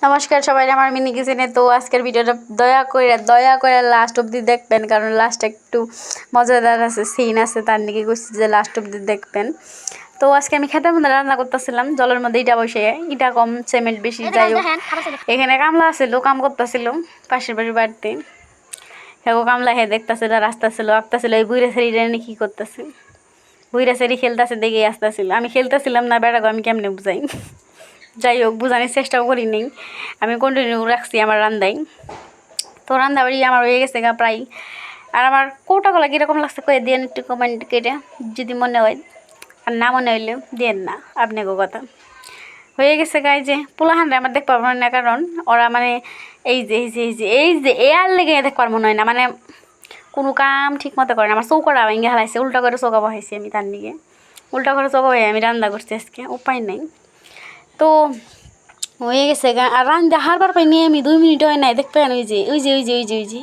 নমস্কার সবাই, আমার মিনি কিচেনে। তো আজকের ভিডিওটা দয়া করে লাস্ট অবধি দেখবেন, কারণ লাস্টে একটু মজাদার আছে, সিন আছে, তার দিকে করছি যে লাস্ট অবধি দেখবেন। তো আজকে আমি খেতের মধ্যে রান্না করতেছিলাম, জলের মধ্যে ইটা বসে, ইটা কম সিমেন্ট বেশি, যাই হোক। এখানে কামলা আছিল, কাম করতেছিল পাশের বাড়ির বাড়িতে। হ্যাঁ, কামলা হ্যাঁ দেখতেছিল, আসতেছিল আঁকতেছিল, এই বুড়ে সেরি কী করতেছে, বুড়া সেরি খেলতেছে দেখে আসতেছিল। আমি খেলতেছিলাম না, বেড়াগো আমি কেমনে বুঝাই। যাই হোক, বোঝানোর চেষ্টাও করি নেই, আমি কন্টিনিউ রাখছি আমার রান্দাই। তো রান্না বাড়ি আমার হয়ে গেছে গা প্রায়। আর আমার কৌটাগুলো কীরকম লাগছে কয়ে দিন একটু কমেন্ট কেটে, যদি মনে হয়। আর না মনে হইলেও দেন না, আপনাকে কথা হয়ে গেছে গাই। যে পোলাহানরা আমার দেখ পারবো না, কারণ ওরা মানে এই যে আর লেগে দেখ পারবো নয় না, মানে কোনো কাম ঠিক মতো করে না। আমার চৌকাটা ভেঙে হালাইছে, উল্টা করে চৌকা বহাইছি আমি, তার দিকে উল্টা করে চৌকা বহাই আমি রান্না করছি আজকে, উপায় নেই। তো হয়ে গেছে গা। আর রান্না হারবার পাই নিয়ে আমি 2 মিনিট হয় নাই, দেখবেন ওই যে